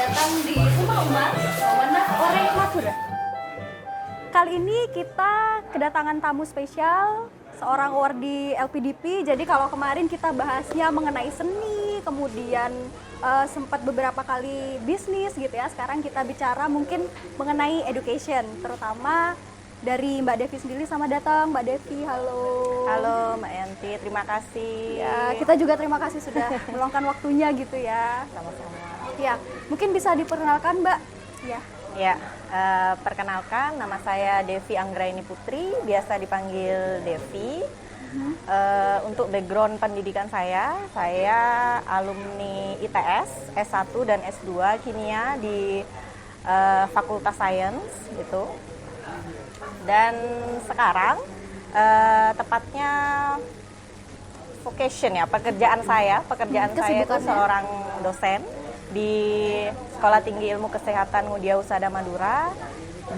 datang di rumah Umar, Wawenang Oreng Madura. Kali ini kita kedatangan tamu spesial, seorang wardi LPDP. Jadi kalau kemarin kita bahasnya mengenai seni, kemudian sempat beberapa kali bisnis gitu ya. Sekarang kita bicara mungkin mengenai education, terutama dari Mbak Devi sendiri. Selamat datang Mbak Devi, halo. Halo Mbak Yanti, terima kasih. Ya, kita juga terima kasih sudah meluangkan waktunya gitu ya. Sama-sama. Ya, mungkin bisa diperkenalkan Mbak. Ya. Ya, perkenalkan nama saya Devi Anggraini Putri, biasa dipanggil Devi. Untuk background pendidikan saya alumni ITS S1 dan S2 kimia di Fakultas Sains gitu. Dan sekarang tepatnya vocation ya, pekerjaan saya itu seorang dosen di Sekolah Tinggi Ilmu Kesehatan Mudia Husada Madura.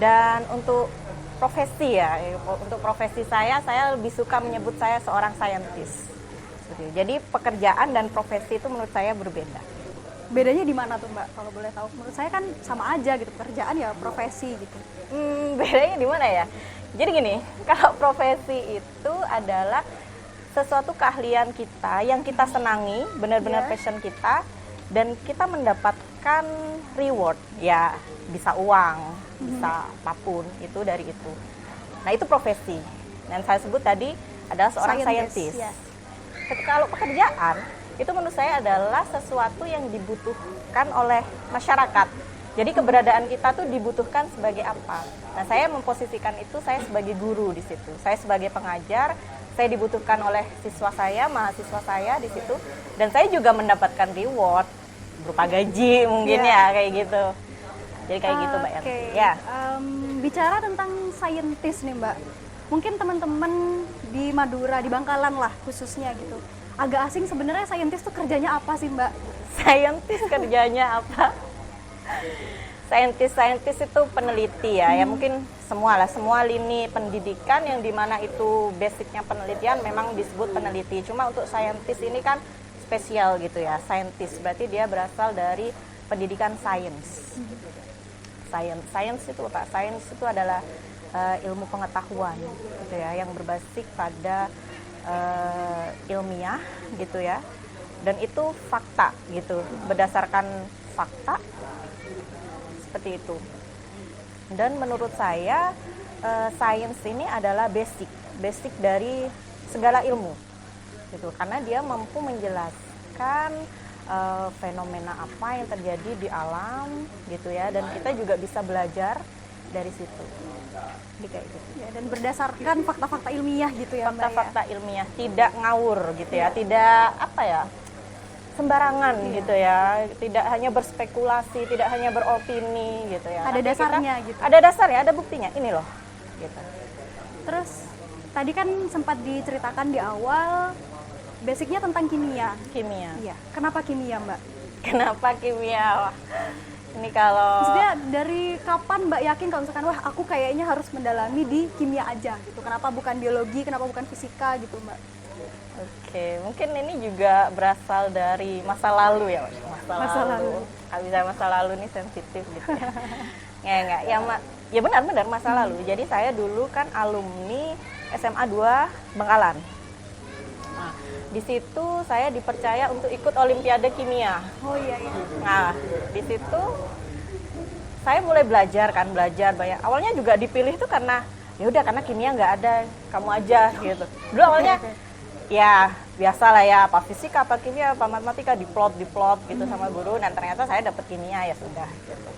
Dan untuk profesi saya lebih suka menyebut saya seorang saintis. Jadi pekerjaan dan profesi itu menurut saya berbeda. Bedanya di mana tuh Mbak, kalau boleh tahu? Menurut saya kan sama aja gitu, pekerjaan ya profesi gitu. Bedanya di mana ya? Jadi gini, kalau profesi itu adalah sesuatu keahlian kita yang kita senangi, benar-benar passion kita, dan kita mendapatkan reward, ya bisa uang, bisa apapun itu dari itu. Nah itu profesi, dan saya sebut tadi adalah seorang scientist. Ya. Kalau pekerjaan, itu menurut saya adalah sesuatu yang dibutuhkan oleh masyarakat. Jadi keberadaan kita tuh dibutuhkan sebagai apa? Nah saya memposisikan itu, saya sebagai guru di situ, saya sebagai pengajar, saya dibutuhkan oleh siswa saya, mahasiswa saya di situ, dan saya juga mendapatkan reward berupa gaji mungkin ya kayak gitu. Jadi kayak gitu Mbak Yanti. Ya. Bicara tentang saintis nih Mbak, mungkin teman-teman di Madura, di Bangkalan lah khususnya gitu, agak asing sebenarnya saintis tuh kerjanya apa sih Mbak? Saintis kerjanya apa? Saintis itu peneliti ya, ya mungkin semua lini pendidikan yang dimana itu basicnya penelitian memang disebut peneliti. Cuma untuk saintis ini kan spesial gitu ya, saintis berarti dia berasal dari pendidikan sains. Sains itu apa? Sains itu adalah ilmu pengetahuan gitu ya, yang berbasis pada ilmiah gitu ya, dan itu fakta gitu, berdasarkan fakta seperti itu. Dan menurut saya sains ini adalah basic dari segala ilmu gitu, karena dia mampu menjelaskan fenomena apa yang terjadi di alam gitu ya, dan kita juga bisa belajar dari situ. Jadi kayak gitu. Ya, dan berdasarkan fakta-fakta ilmiah gitu ya Mbak. Fakta-fakta ilmiah, tidak ngawur gitu ya, tidak apa ya, sembarangan gitu ya, tidak hanya berspekulasi, tidak hanya beropini gitu ya. Ada dasarnya gitu. Ada dasarnya, ada buktinya, ini loh gitu. Terus tadi kan sempat diceritakan di awal basicnya tentang kimia. Iya. Kenapa kimia Mbak? Kenapa kimia? Wah, ini kalau maksudnya dari kapan Mbak yakin kalau misalkan wah aku kayaknya harus mendalami di kimia aja gitu. Kenapa bukan biologi, kenapa bukan fisika gitu Mbak? Oke, mungkin ini juga berasal dari masa lalu ya, masa lalu. Kalau bisa masa lalu ini sensitif gitu ya. Ya benar masa lalu. Jadi saya dulu kan alumni SMA 2 Bangkalan. Nah, di situ saya dipercaya untuk ikut Olimpiade Kimia. Oh iya. Nah, di situ saya mulai belajar banyak. Awalnya juga dipilih itu karena ya udah, karena kimia nggak ada, kamu aja gitu. Dulu awalnya ya biasalah ya, apa fisika, apa kimia, apa matematika, diplot gitu sama guru, dan ternyata saya dapat kimia, ya sudah gitu.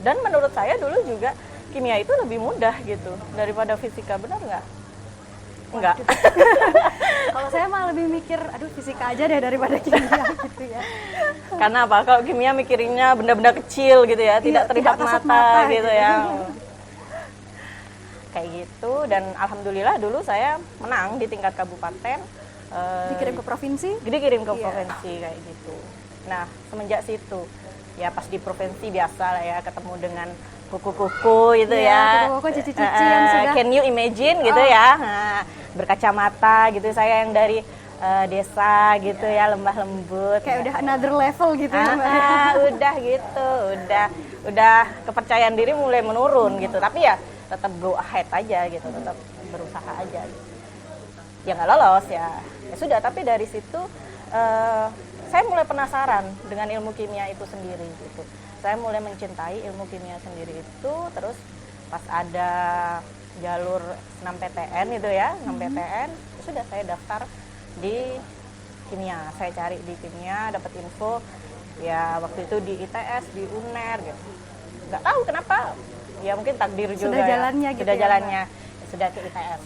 Dan menurut saya dulu juga kimia itu lebih mudah gitu daripada fisika, benar nggak? Enggak. Kalau saya malah lebih mikir, aduh fisika aja deh daripada kimia gitu ya. Karena apa? Kalau kimia mikirinnya benda-benda kecil gitu ya, tidak terlihat mata gitu ya. Kayak gitu, dan alhamdulillah dulu saya menang di tingkat kabupaten. Dikirim ke provinsi? Provinsi kayak gitu. Nah semenjak situ ya, pas di provinsi biasa lah ya, ketemu dengan kuku-kuku gitu ya. Kuku-kuku, cici-cici yang sudah can you imagine gitu ya. Nah, berkacamata gitu, saya yang dari desa gitu ya, lembah lembut. Kayak udah another level gitu ya Mbak. Udah gitu, udah kepercayaan diri mulai menurun gitu. Tapi ya tetap go ahead aja gitu, tetap berusaha aja. Gitu. Ya nggak lolos ya sudah. Tapi dari situ saya mulai penasaran dengan ilmu kimia itu sendiri gitu. Saya mulai mencintai ilmu kimia sendiri itu. Terus pas ada jalur senam PTN itu ya, senam PTN, sudah saya daftar di kimia. Saya cari di kimia, dapat info ya waktu itu di ITS, di UNER gitu. Nggak tahu kenapa, ya mungkin takdir juga. Sudah jalannya gitu. Sudah ya, jalannya, sudah ke ITS.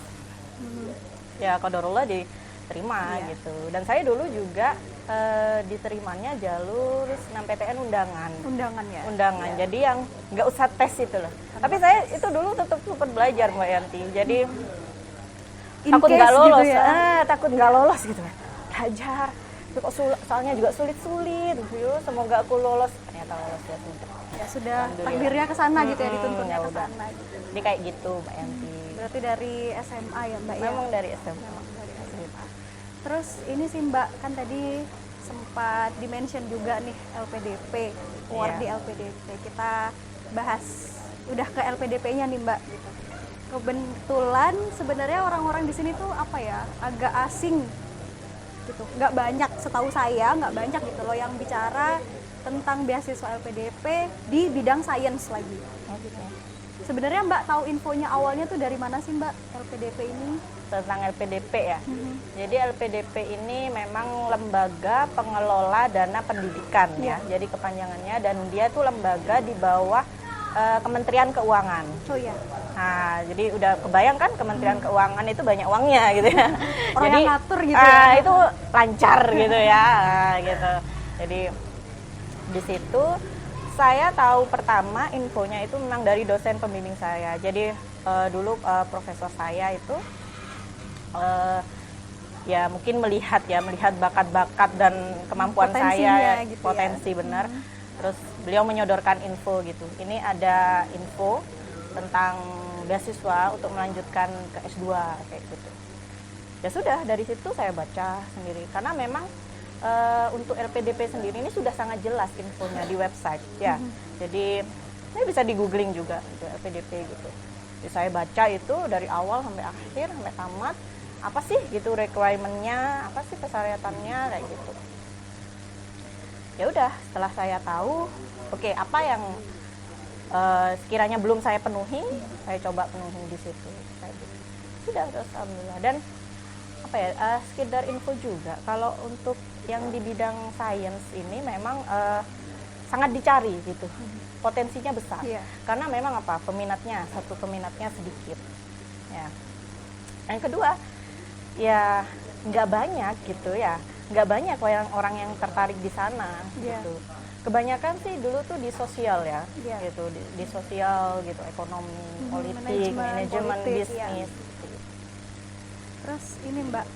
Ya qadarullah diterima gitu. Dan saya dulu juga diterimanya jalur senam PTN undangan. Undangan ya. Undangan. Jadi yang nggak usah tes itu loh. Tapi saya itu dulu tetap sempat belajar Mbak Yanti. Jadi takut nggak lolos, gitu ya. takut nggak lolos gitu kan. Belajar. Tapi kok soalnya juga sulit-sulit. Semoga aku lolos. Ternyata lolos ya sudah. Ya sudah takdirnya ke sana gitu ya, dituntutnya ya ke udah. sana. Gitu. Jadi kayak gitu Mbak Yanti. Berarti dari SMA ya Mbak ya. Memang dari SMA. Memang dari SMA. Terus ini sih Mbak, kan tadi sempat dimention juga nih LPDP, award di LPDP. Kita bahas udah ke LPDP-nya nih Mbak. Kebetulan sebenarnya orang-orang di sini tuh apa ya, agak asing gitu. Nggak banyak, setahu saya nggak banyak gitu loh yang bicara tentang beasiswa LPDP di bidang sains lagi. Gitu. Sebenarnya Mbak tahu infonya awalnya tuh dari mana sih Mbak LPDP ini? Tentang LPDP ya. Jadi LPDP ini memang lembaga pengelola dana pendidikan ya. Jadi kepanjangannya, dan dia tuh lembaga di bawah Kementerian Keuangan. Oh iya. Nah, jadi udah kebayang kan Kementerian Keuangan itu banyak uangnya gitu ya. Orang jadi yang ngatur gitu ya. Itu lancar gitu ya. Gitu. Jadi di situ saya tahu pertama infonya itu memang dari dosen pembimbing saya. Jadi dulu profesor saya itu ya mungkin melihat bakat-bakat dan kemampuan saya, gitu potensi benar. Terus beliau menyodorkan info gitu. Ini ada info tentang beasiswa untuk melanjutkan ke S2 kayak gitu. Ya sudah, dari situ saya baca sendiri karena memang untuk LPDP sendiri ini sudah sangat jelas infonya di website ya. Jadi ini bisa di googling juga gitu, LPDP gitu. Jadi saya baca itu dari awal sampai akhir, sampai tamat. Apa sih gitu requirement-nya, apa sih persyaratannya kayak gitu. Ya udah, setelah saya tahu, oke, apa yang sekiranya belum saya penuhi, saya coba penuhi di situ. Kayak gitu. Sudah, terus alhamdulillah. Dan apa ya, sekedar info juga, kalau untuk yang di bidang sains ini memang sangat dicari gitu, potensinya besar. Karena memang apa, peminatnya sedikit. Ya. Yang kedua, ya nggak banyak gitu ya, nggak banyak orang yang tertarik di sana gitu. Kebanyakan sih dulu tuh di sosial ya, gitu, di sosial gitu, ekonomi, politik, manajemen, bisnis. Terus ini Mbak,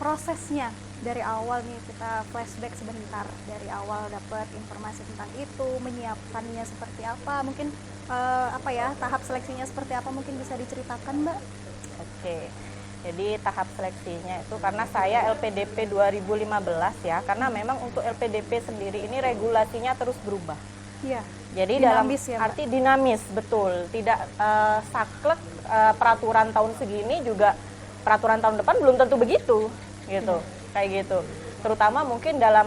prosesnya dari awal nih, kita flashback sebentar, dari awal dapat informasi tentang itu, menyiapkannya seperti apa, mungkin apa ya, tahap seleksinya seperti apa, mungkin bisa diceritakan Mbak? Oke. Jadi tahap seleksinya itu karena saya LPDP 2015 ya, karena memang untuk LPDP sendiri ini regulasinya terus berubah. Iya. Jadi dinamis dalam ya, arti dinamis, betul. Tidak saklek peraturan tahun segini juga peraturan tahun depan belum tentu begitu, gitu. Kayak gitu. Terutama mungkin dalam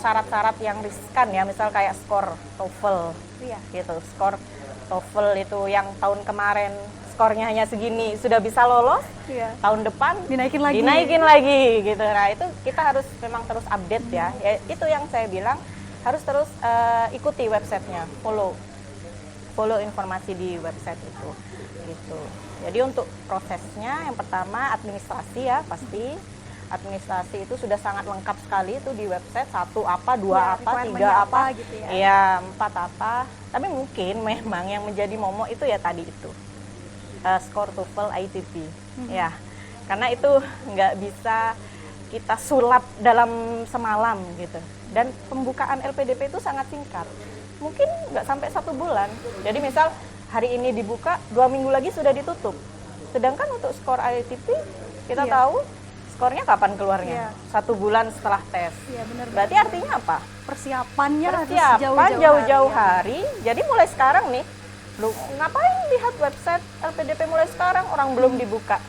syarat-syarat yang riskan ya, misal kayak skor TOEFL. Gitu. Skor TOEFL itu yang tahun kemarin skornya hanya segini sudah bisa lolos, tahun depan dinaikin lagi gitu. Nah itu kita harus memang terus update ya. Itu yang saya bilang, harus terus ikuti websitenya, follow informasi di website itu gitu. Jadi untuk prosesnya yang pertama administrasi ya, pasti administrasi itu sudah sangat lengkap sekali itu di website, 1 apa, 2 apa, 3 apa gitu ya. Iya, 4 apa. Tapi mungkin memang yang menjadi momok itu ya tadi itu. Skor TOEFL ITP ya, karena itu nggak bisa kita sulap dalam semalam gitu, dan pembukaan LPDP itu sangat singkat, mungkin nggak sampai 1 bulan. Jadi misal hari ini dibuka, 2 minggu lagi sudah ditutup, sedangkan untuk skor ITP kita tahu Skornya kapan keluarnya? Iya. 1 bulan setelah tes. Iya, benar. Berarti artinya apa? Persiapannya harus Persiapan jauh-jauh hari. hari. Jadi mulai sekarang nih, lu ngapain lihat website LPDP mulai sekarang, orang belum dibuka.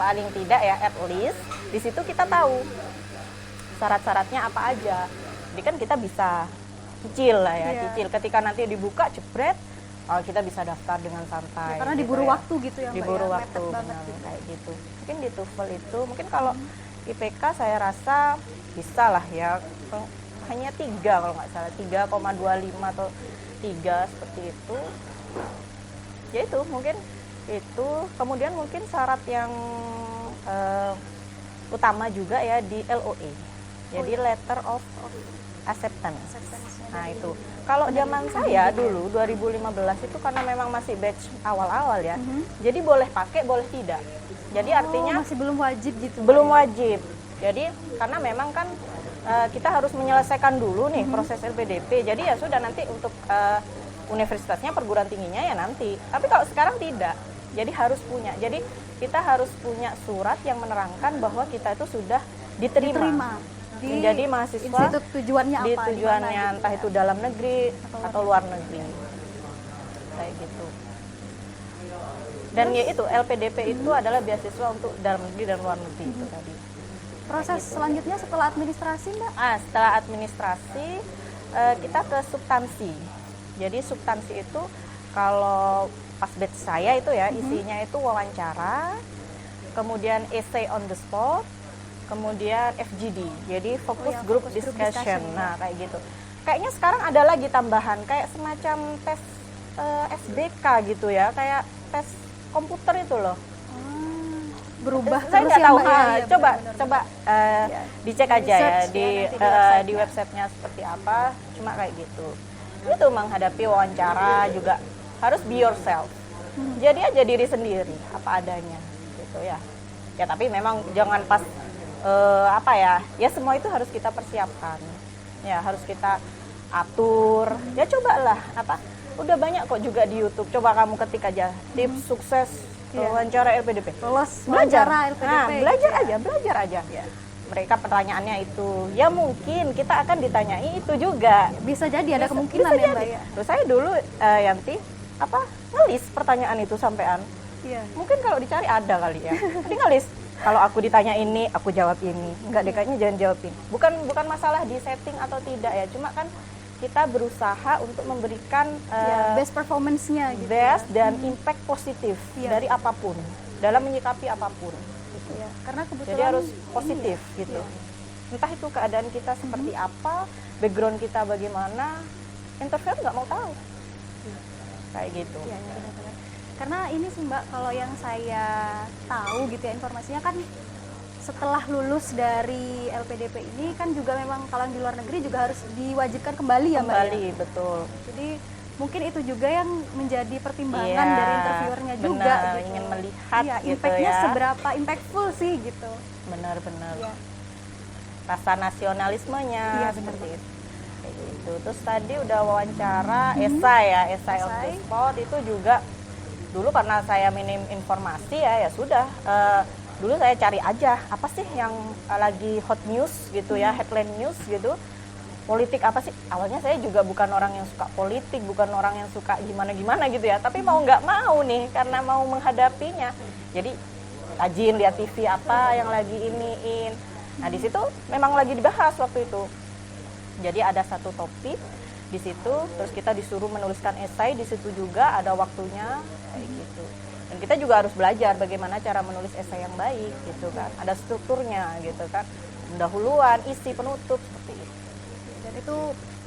Paling tidak ya, at least di situ kita tahu syarat-syaratnya apa aja. Jadi kan kita bisa cicil lah ya, Iya. cicil. Ketika nanti dibuka, jebret, kita bisa daftar dengan santai. Ya, karena gitu diburu ya. waktu gitu ya, Mbak. Diburu ya, waktu, mepet banget benar, gitu. kayak gitu. Mungkin di TOEFL itu, mungkin kalau IPK saya rasa bisa lah ya, hanya 3 kalau nggak salah, 3,25 atau 3 seperti itu. Ya itu mungkin itu. Kemudian mungkin syarat yang utama juga ya di LOA. Jadi letter of acceptance. Nah itu. Kalau zaman saya dulu 2015 itu karena memang masih batch awal-awal ya. Jadi boleh pakai, boleh tidak. Jadi artinya masih belum wajib gitu. belum wajib. Jadi karena memang kan kita harus menyelesaikan dulu nih proses LPDP. Jadi ya sudah, nanti untuk universitasnya, perguruan tingginya ya nanti. Tapi kalau sekarang tidak. Jadi harus punya. Jadi kita harus punya surat yang menerangkan bahwa kita itu sudah diterima di menjadi mahasiswa institut tujuannya apa? di di tujuannya mana gitu entah ya. itu dalam negeri atau luar negeri. Kayak gitu. Dan ya itu LPDP itu adalah beasiswa untuk dalam negeri dan luar negeri itu tadi. Proses selanjutnya setelah administrasi, Mbak? Setelah administrasi kita ke substansi. Jadi substansi itu kalau pas batch saya itu ya isinya itu wawancara, kemudian essay on the spot, kemudian FGD. Jadi focus group discussion. Nah, kayak gitu. Kayaknya sekarang ada lagi tambahan kayak semacam tes SBK gitu ya, kayak tes komputer itu loh. Berubah Saya terus nggak ya, tahu. Mbak, ya? Iya, Coba benar-benar. coba dicek aja ya Research di ya, nanti di website-nya. di websitenya seperti apa. Cuma kayak gitu. Itu menghadapi wawancara juga harus be yourself. Jadi aja diri sendiri apa adanya gitu ya. Ya tapi memang jangan pas apa ya? Ya semua itu harus kita persiapkan. Ya harus kita atur. Ya cobalah apa? Udah banyak kok juga di YouTube. Coba kamu ketik aja tips sukses wawancara LPDP. Lolos Belajar. wawancara LPDP. Nah, belajar gitu ya. aja, belajar aja. Mereka pertanyaannya itu, ya mungkin kita akan ditanyai itu juga. Bisa jadi ada kemungkinan Bisa ya, Mbak jadi. ya. Terus saya dulu Yanti ngelis pertanyaan itu sampean. Iya. Mungkin kalau dicari ada kali ya. Jadi ngelis. Kalau aku ditanya ini, aku jawab ini. Enggak deh, kayaknya jangan jawabin. Bukan masalah di setting atau tidak ya. Cuma kan kita berusaha untuk memberikan Best performance-nya gitu. best dan impact positif Iya. dari apapun dalam menyikapi apapun. Ya, karena kebetulan Jadi harus positif gitu. Entah itu keadaan kita seperti apa, background kita bagaimana, interviewer nggak mau tahu. Kayak gitu. Iya, ya, benar-benar. Karena ini sih Mbak, kalau yang saya tahu gitu ya informasinya kan setelah lulus dari LPDP ini kan juga memang kalau yang di luar negeri juga harus diwajibkan kembali ya Mbak. Kembali, Ya? betul. Jadi mungkin itu juga yang menjadi pertimbangan Iya, dari interviewernya juga benar, gitu. ingin melihat Iya, gitu impact-nya ya. seberapa impactful sih gitu. Benar-benar. Iya. Rasa nasionalismenya Iya, seperti itu. Kayak gitu. Terus tadi udah wawancara esai on the spot itu juga dulu karena saya minim informasi ya sudah. Dulu saya cari aja apa sih yang lagi hot news gitu ya, headline news gitu. Politik apa sih? Awalnya saya juga bukan orang yang suka politik, bukan orang yang suka gimana-gimana gitu ya. Tapi mau nggak mau nih, karena mau menghadapinya. Jadi rajin lihat TV apa yang lagi iniin. Nah di situ memang lagi dibahas waktu itu. Jadi ada satu topik di situ, terus kita disuruh menuliskan esai di situ juga ada waktunya kayak gitu. Dan kita juga harus belajar bagaimana cara menulis esai yang baik gitu kan. Ada strukturnya gitu kan. Pendahuluan, isi, penutup seperti itu. Dan itu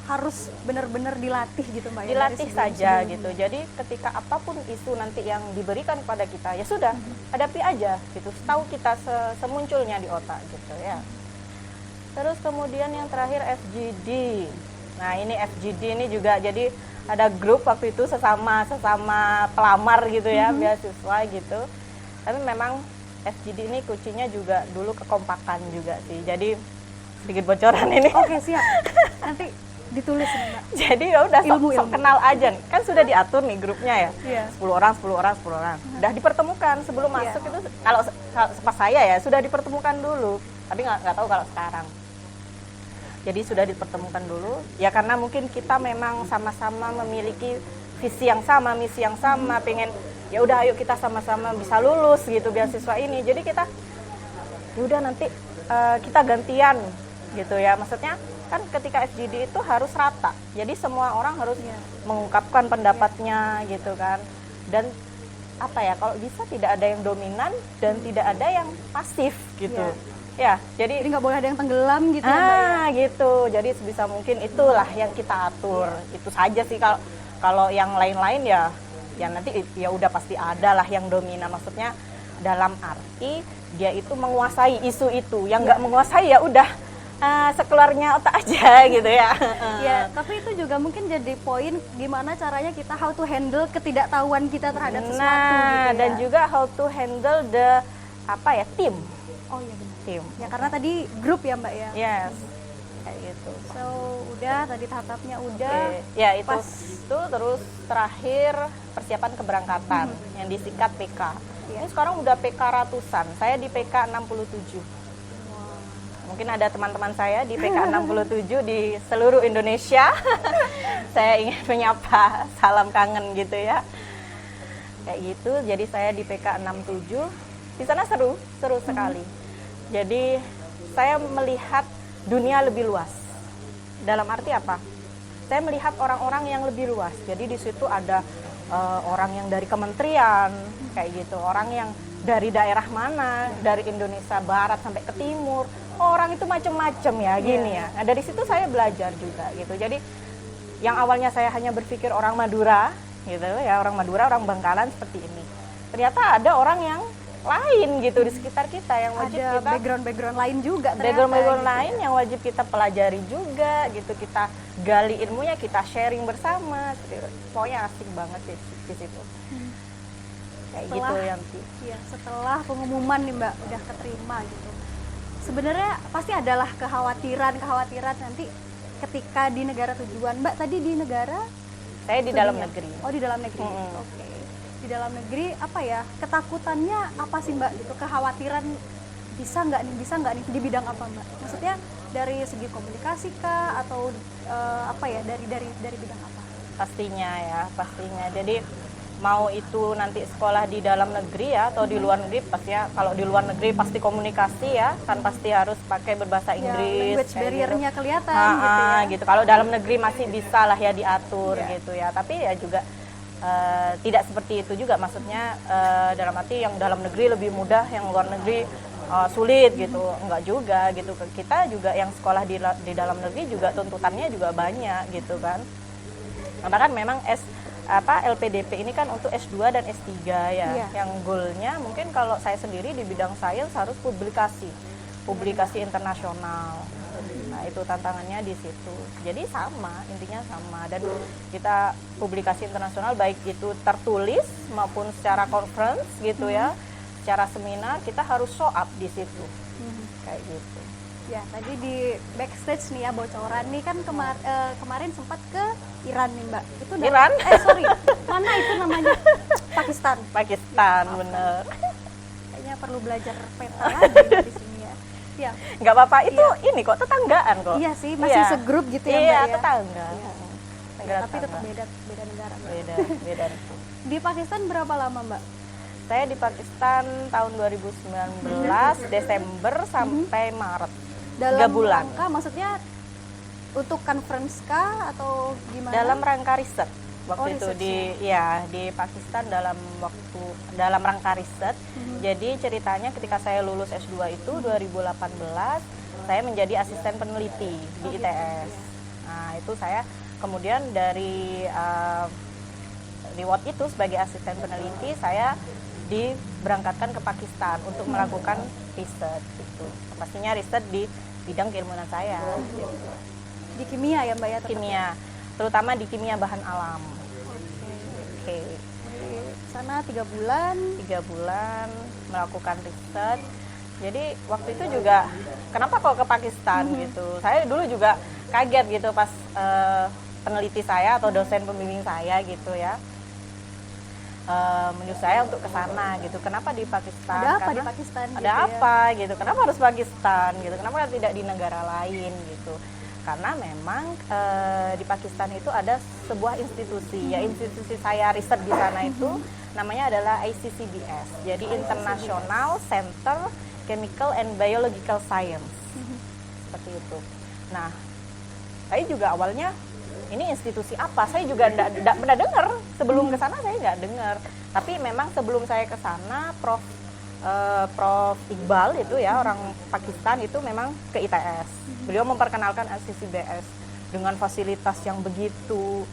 harus benar-benar dilatih gitu Mbak. ya, Dilatih dari saja sebelum-sebelumnya. gitu. Jadi ketika apapun isu nanti yang diberikan kepada kita, ya sudah, hadapi aja gitu. Tahu kita semunculnya di otak gitu ya. Terus kemudian yang terakhir FGD. Nah, ini FGD ini juga jadi ada grup waktu itu sesama pelamar gitu ya, beasiswa gitu. Tapi memang FGD ini kuncinya juga dulu kekompakan juga sih. Jadi sedikit bocoran ini. Oke, siap. Nanti Ditulis nih Mbak. Jadi ya udah sok Ilmu-ilmu. kenal aja nih. Kan sudah diatur nih grupnya ya. Iya. 10 orang, 10 orang, 10 orang. Udah dipertemukan sebelum Iya. masuk itu, kalau pas saya ya sudah dipertemukan dulu. Tapi nggak tahu kalau sekarang. Jadi sudah dipertemukan dulu. Ya karena mungkin kita memang sama-sama memiliki visi yang sama, misi yang sama, pengen ya udah ayo kita sama-sama bisa lulus gitu beasiswa ini. Jadi kita ya udah nanti kita gantian gitu ya. Maksudnya kan ketika FGD itu harus rata. Jadi semua orang harus mengungkapkan pendapatnya gitu kan. Dan apa ya, kalau bisa tidak ada yang dominan dan tidak ada yang pasif gitu. Ya, jadi Jadi nggak boleh ada yang tenggelam gitu ya Mbak ya. gitu. Jadi sebisa mungkin itulah yang kita atur. Itu saja sih. Kalau yang lain-lain ya nanti ya udah pasti ada lah yang dominan. Maksudnya dalam arti dia itu menguasai isu itu. Yang nggak menguasai ya udah sekeluarnya otak aja gitu ya. Ya, tapi itu juga mungkin jadi poin gimana caranya kita how to handle ketidaktahuan kita terhadap sesuatu gitu ya. Dan juga how to handle the tim. Oh iya benar. Tim. Ya karena tadi grup ya Mbak ya. Yes. Kayak gitu. So, udah tadi tahap-tahapnya udah. Oke. Ya itu Pas. terus terakhir persiapan keberangkatan yang disingkat PK. Iya. Ini sekarang udah PK ratusan. Saya di PK 67. Mungkin ada teman-teman saya di PK 67 di seluruh Indonesia. Saya ingin menyapa salam kangen gitu ya. Kayak gitu. Jadi saya di PK 67. Di sana seru sekali. Jadi saya melihat dunia lebih luas. Dalam arti apa? Saya melihat orang-orang yang lebih luas. Jadi di situ ada orang yang dari kementerian kayak gitu, orang yang dari daerah mana, dari Indonesia Barat sampai ke Timur. Orang itu macam-macam ya gini ya. Nah, dari situ saya belajar juga gitu. Jadi yang awalnya saya hanya berpikir orang Madura gitu ya, orang Madura, orang Bangkalan seperti ini. Ternyata ada orang yang lain gitu di sekitar kita yang wajib Ada kita background lain juga ternyata. background gitu. lain yang wajib kita pelajari juga gitu, kita gali ilmunya, kita sharing bersama. Pokoknya asik banget sih di situ. Kayak gitu Setelah- Yanti. Iya, setelah pengumuman nih Mbak udah keterima gitu. Sebenarnya pasti adalah kekhawatiran nanti ketika di negara tujuan. Mbak tadi di negara Saya di dalam studinya? negeri. Oh, di dalam negeri. Oke. Di dalam negeri apa ya? Ketakutannya apa sih Mbak gitu? Kekhawatiran bisa nggak nih di bidang apa Mbak? Maksudnya dari segi komunikasi kah atau apa ya dari bidang apa? Pastinya. Jadi mau itu nanti sekolah di dalam negeri ya atau di luar negeri, pasti ya kalau di luar negeri pasti komunikasi ya, kan pasti harus pakai berbahasa Ya, Inggris. language kayak barrier-nya gitu. kelihatan gitu ya. Gitu. Kalau dalam negeri masih bisa lah ya diatur Iya. gitu ya. Tapi ya juga tidak seperti itu juga, maksudnya dalam arti yang dalam negeri lebih mudah, yang luar negeri sulit gitu. Enggak juga gitu. Kita juga yang sekolah di dalam negeri juga tuntutannya juga banyak gitu kan. Karena kan memang LPDP ini kan untuk S2 dan S3 ya. Iya. Yang goalnya mungkin kalau saya sendiri di bidang sains harus publikasi internasional. Nah, itu tantangannya di situ. Jadi intinya sama. Dan kita publikasi internasional baik itu tertulis maupun secara conference gitu ya. Secara seminar kita harus show up di situ. Kayak gitu. Ya, tadi di backstage nih ya bocoran nih kan kemarin sempat ke Iran nih Mbak. Itu Iran? Sorry. Mana itu namanya? Pakistan. Bener. Kayaknya perlu belajar peta lagi di sini ya. Ya. Nggak apa-apa, itu ini kok tetanggaan kok. Iya sih, masih segrup gitu ya Mbak Iya, ya. tetangga. Iya. Negara Tapi tetap tetangga. beda negara Mbak. Beda. Di Pakistan berapa lama Mbak? Saya di Pakistan tahun 2019 Desember sampai Maret. Dalam 3 bulan. rangka maksudnya untuk conference kah atau gimana? Dalam rangka riset. Oh, Waktu itu research di Pakistan dalam rangka riset. Jadi ceritanya ketika saya lulus S2 itu 2018, saya menjadi asisten peneliti di ITS. Nah, itu saya kemudian dari reward itu sebagai asisten peneliti, saya diberangkatkan ke Pakistan untuk melakukan riset gitu. Pastinya riset di bidang keilmuan saya gitu. di kimia ya Mbak ya? Tetap Kimia, terutama di kimia bahan alam. Oke. Di sana 3 bulan. 3 bulan melakukan riset. Jadi waktu itu juga kenapa kok ke Pakistan gitu. Saya dulu juga kaget gitu pas peneliti saya atau dosen pembimbing saya gitu ya menyuruh saya untuk ke sana gitu. Kenapa di Pakistan? Ada apa Karena di Pakistan? ada gitu apa gitu? Kenapa harus Pakistan gitu? Kenapa tidak di negara lain gitu? Karena memang di Pakistan itu ada sebuah institusi, ya institusi saya riset di sana itu namanya adalah ICCBS, jadi International Center Chemical and Biological Science, seperti itu. Nah, saya juga awalnya ini institusi apa? Saya juga tidak pernah dengar. Sebelum ke sana saya nggak dengar. Tapi memang sebelum saya ke sana, Prof Iqbal itu ya orang Pakistan itu memang ke ITS. Beliau memperkenalkan ICCBS dengan fasilitas yang begitu,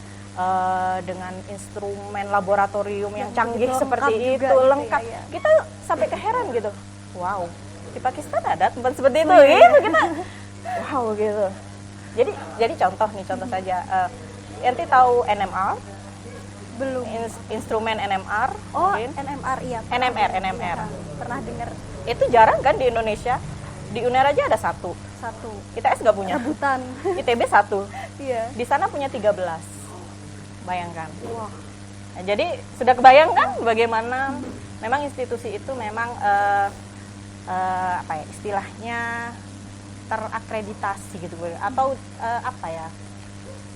dengan instrumen laboratorium yang canggih seperti itu, lengkap. Ya. Kita sampai keheran gitu. Wow, di Pakistan ada tempat seperti itu. Gitu kita. Wow gitu. Jadi contoh saja. Enti tahu NMR? Belum. Instrumen NMR? Oh, mungkin? NMR iya. NMR. Pernah dengar Itu jarang kan di Indonesia? Di UNER aja ada satu. ITS nggak punya. Rebutan. ITB satu. Iya. Di sana punya 13. Bayangkan. Wah. Nah, jadi sudah kebayangkan bagaimana memang institusi itu memang apa ya istilahnya terakreditasi gitu atau apa ya?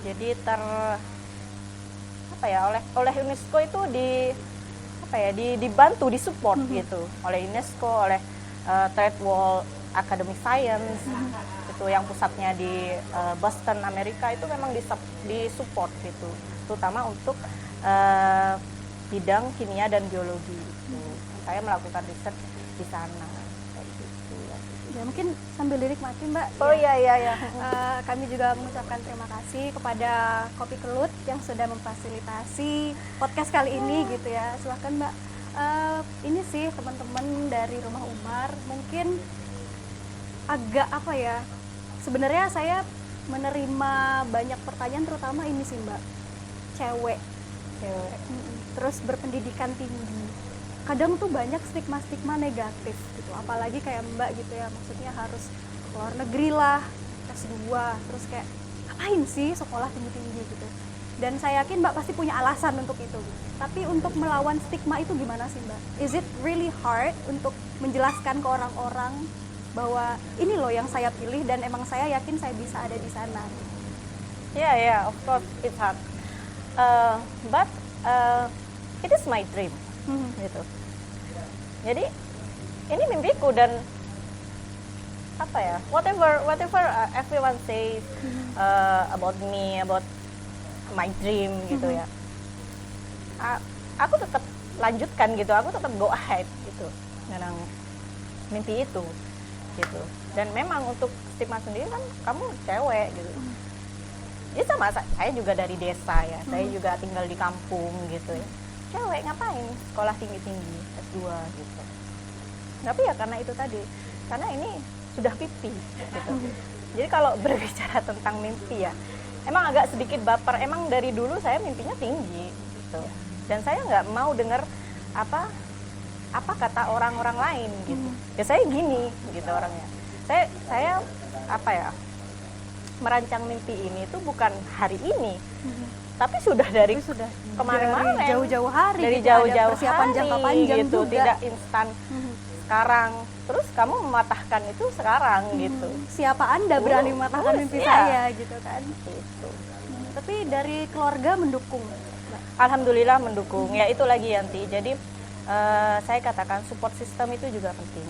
Jadi oleh UNESCO itu dibantu disupport gitu oleh UNESCO, oleh Third World Academic Science itu yang pusatnya di Boston Amerika itu memang disupport gitu, terutama untuk bidang kimia dan biologi gitu. Saya melakukan riset di sana kayak gitu ya. Ya mungkin sambil dinikmati Mbak. Oh iya. Kami juga mengucapkan terima kasih kepada Kopi Kelut yang sudah memfasilitasi podcast kali ini gitu ya. Silahkan Mbak. Ini sih teman-teman dari Rumah Umar mungkin agak apa ya? Sebenarnya saya menerima banyak pertanyaan terutama ini sih Mbak. Cewek. Terus berpendidikan tinggi. Kadang tuh banyak stigma-stigma negatif gitu, apalagi kayak Mbak gitu ya, maksudnya harus keluar negeri lah, S2, terus kayak ngapain sih sekolah tinggi-tinggi gitu. Dan saya yakin Mbak pasti punya alasan untuk itu. Tapi untuk melawan stigma itu gimana sih Mbak? Is it really hard untuk menjelaskan ke orang-orang bahwa ini loh yang saya pilih dan emang saya yakin saya bisa ada di sana? Yeah, of course it's hard. But it is my dream. Gitu. Jadi ini mimpiku dan apa ya, whatever everyone says about me, about my dream gitu ya, aku tetap lanjutkan gitu, aku tetap go ahead gitu dengan mimpi itu gitu. Dan memang untuk stigma sendiri kan kamu cewek gitu. Ya sama, saya juga dari desa ya, saya juga tinggal di kampung gitu ya. Cewek ngapain sekolah tinggi-tinggi S2 gitu. Tapi ya karena itu tadi, karena ini sudah mimpi gitu. Jadi kalau berbicara tentang mimpi ya, emang agak sedikit baper. Emang dari dulu saya mimpinya tinggi gitu. Dan saya nggak mau dengar apa kata orang-orang lain gitu. Ya saya gini gitu orangnya. Saya apa ya, merancang mimpi ini tuh bukan hari ini. Tapi sudah dari kemarin-kemarin, jauh-jauh hari, dari gitu, jauh-jauh ada persiapan hari, jangka panjang gitu, juga. tidak instan sekarang. Terus kamu mematahkan itu sekarang gitu. Siapa Anda berani mematahkan mimpi saya gitu kan? Gitu. Tapi dari keluarga mendukung. Alhamdulillah mendukung. Ya itu lagi Yanti. Jadi saya katakan support system itu juga penting.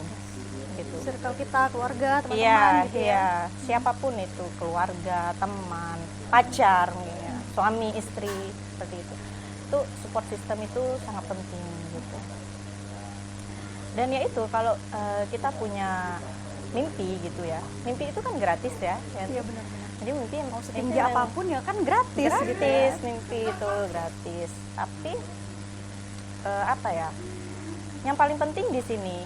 Gitu. Circle kita, keluarga, teman-teman gitu ya. Iya, siapapun itu, keluarga, teman, pacar, ya, suami, istri, seperti itu. Itu support system itu sangat penting gitu. Dan ya itu kalau kita punya mimpi gitu ya. Mimpi itu kan gratis ya. Iya benar-benar. Jadi mimpi Mau setinggi apapun ya kan gratis gitu ya. Mimpi itu gratis. Tapi apa ya? Yang paling penting di sini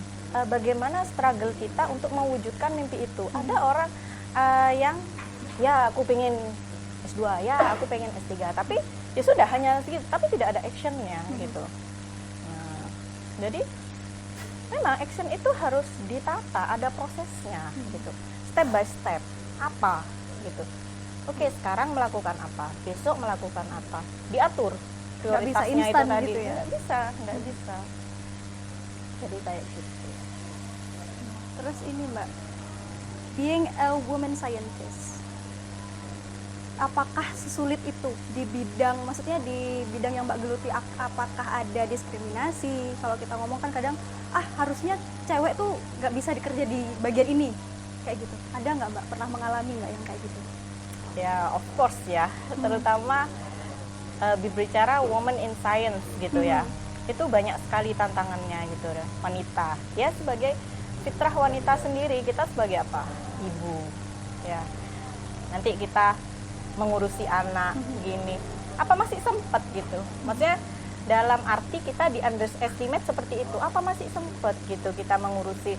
bagaimana struggle kita untuk mewujudkan mimpi itu. Ada orang yang ya aku pengen S2, ya aku pengen S3, tapi ya sudah hanya segitu, tapi tidak ada actionnya gitu. Nah, jadi memang action itu harus ditata, ada prosesnya gitu, step by step. Apa gitu? Oke, sekarang melakukan apa, besok melakukan apa, diatur Nggak bisa prioritasnya itu instan tadi. gitu ya? Nggak bisa. Jadi kayak gitu. Terus ini Mbak, being a woman scientist, apakah sesulit itu di bidang, maksudnya di bidang yang Mbak geluti, apakah ada diskriminasi? Kalau kita ngomong kan kadang, harusnya cewek tuh nggak bisa dikerja di bagian ini, kayak gitu. Ada nggak Mbak, pernah mengalami nggak yang kayak gitu? Ya, of course ya, terutama berbicara woman in science gitu ya. Itu banyak sekali tantangannya gitu ya, wanita. Ya sebagai fitrah wanita sendiri, kita sebagai apa? Ibu. Ya. Nanti kita mengurusi anak gini. Apa masih sempat gitu? Maksudnya dalam arti kita di underestimate seperti itu. Apa masih sempat gitu kita mengurusi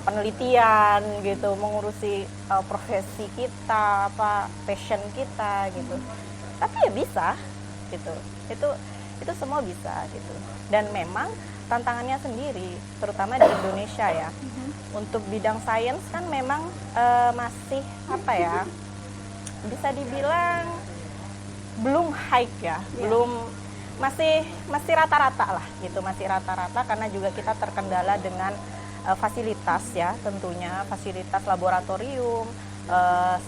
penelitian gitu, mengurusi profesi kita, apa passion kita gitu. Tapi ya bisa gitu. Itu semua bisa gitu. Dan memang tantangannya sendiri, terutama di Indonesia ya, untuk bidang sains kan memang masih apa ya, bisa dibilang belum high ya, belum, masih rata-rata lah gitu, masih rata-rata karena juga kita terkendala dengan fasilitas ya, tentunya fasilitas laboratorium,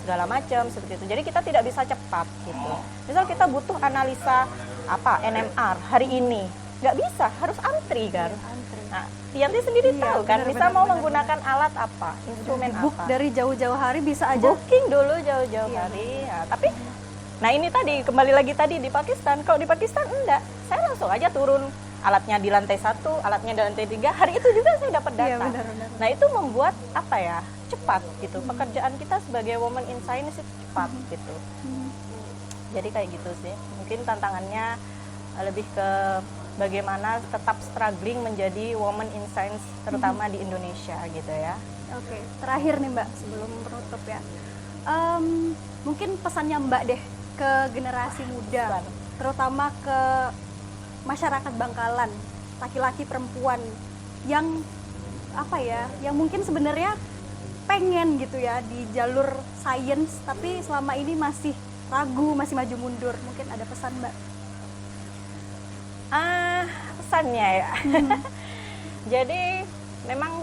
segala macam seperti itu. Jadi kita tidak bisa cepat gitu. Misal kita butuh analisa apa NMR hari ini, nggak bisa, harus antri kan. Nah, Tianti sendiri tahu kan, bisa mau menggunakan alat apa, instrumen Book apa. dari jauh-jauh hari bisa aja. Booking dulu jauh-jauh hari. Ya, tapi, nah ini tadi kembali lagi tadi di Pakistan. Kalau di Pakistan enggak, saya langsung aja turun, alatnya di lantai 1, alatnya di lantai 3. Hari itu juga saya dapat data. Iya, benar. Nah itu membuat apa ya, cepat gitu. Pekerjaan kita sebagai woman in science itu cepat gitu. Jadi kayak gitu sih. Mungkin tantangannya lebih ke bagaimana tetap struggling menjadi woman in science, terutama di Indonesia gitu ya. Oke, terakhir nih Mbak sebelum penutup ya. Mungkin pesannya Mbak deh ke generasi muda, terutama ke masyarakat Bangkalan, laki-laki perempuan yang apa ya, yang mungkin sebenarnya pengen gitu ya di jalur sains, tapi selama ini masih ragu, masih maju mundur. Mungkin ada pesan Mbak? Pesannya ya. Jadi memang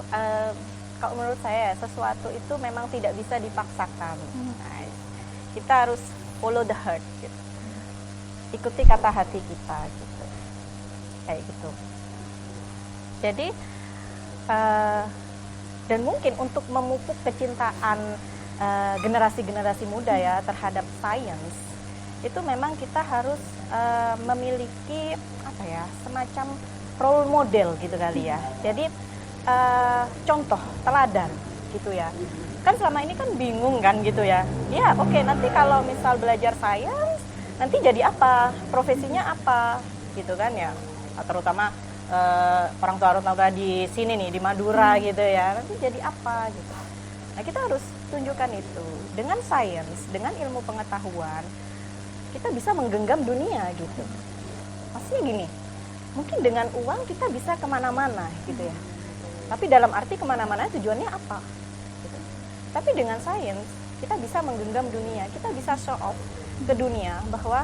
kalau menurut saya sesuatu itu memang tidak bisa dipaksakan. Nah, kita harus follow the heart gitu. Ikuti kata hati kita gitu. Kayak gitu. Jadi dan mungkin untuk memupuk kecintaan generasi-generasi muda ya terhadap sains, itu memang kita harus memiliki apa ya, semacam role model gitu kali ya. Jadi contoh teladan gitu ya. Kan selama ini kan bingung kan gitu ya. Ya oke, nanti kalau misal belajar sains nanti jadi apa, profesinya apa gitu kan ya. Terutama orang tua di sini nih di Madura gitu ya, nanti jadi apa gitu. Nah kita harus tunjukkan itu dengan sains, dengan ilmu pengetahuan kita bisa menggenggam dunia gitu. Maksudnya gini, mungkin dengan uang kita bisa kemana-mana gitu ya, tapi dalam arti kemana-mana tujuannya apa gitu. Tapi dengan sains kita bisa menggenggam dunia, kita bisa show off ke dunia bahwa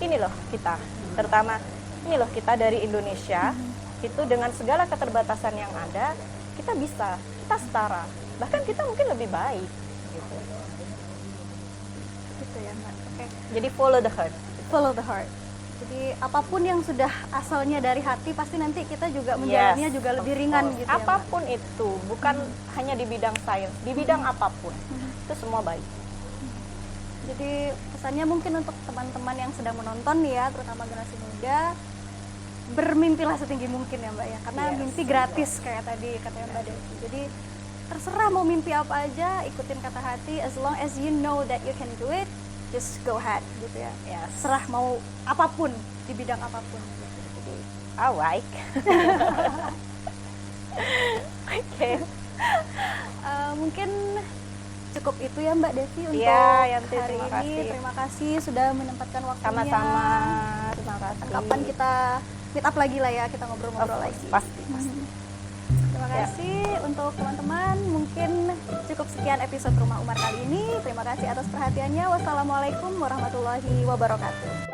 ini loh kita, terutama ini loh kita dari Indonesia, itu dengan segala keterbatasan yang ada kita bisa, kita setara, bahkan kita mungkin lebih baik gitu. Gitu ya Mbak. Oke. Jadi follow the heart. Follow the heart. Jadi apapun yang sudah asalnya dari hati, pasti nanti kita juga menjalannya juga lebih ringan gitu ya, Mbak. Apapun itu, bukan hanya di bidang sains, di bidang apapun, itu semua baik. Jadi pesannya mungkin untuk teman-teman yang sedang menonton nih ya, terutama generasi muda, bermimpilah setinggi mungkin ya Mbak ya, karena mimpi gratis kayak tadi katanya Mbak Devi. Jadi terserah mau mimpi apa aja, ikutin kata hati, as long as you know that you can do it, just go ahead gitu ya. Serah mau apapun, di bidang apapun. Jadi Alright. Oke. Mungkin cukup itu ya Mbak Devi untuk Yanti, hari ini. Terima kasih sudah menyempatkan waktunya. Sama-sama. Terima kasih. Kapan kita meet up lagi lah ya, kita ngobrol-ngobrol lagi. Pasti. Terima kasih untuk teman-teman. Mungkin cukup sekian episode Rumah Umar kali ini. Terima kasih atas perhatiannya. Wassalamualaikum warahmatullahi wabarakatuh.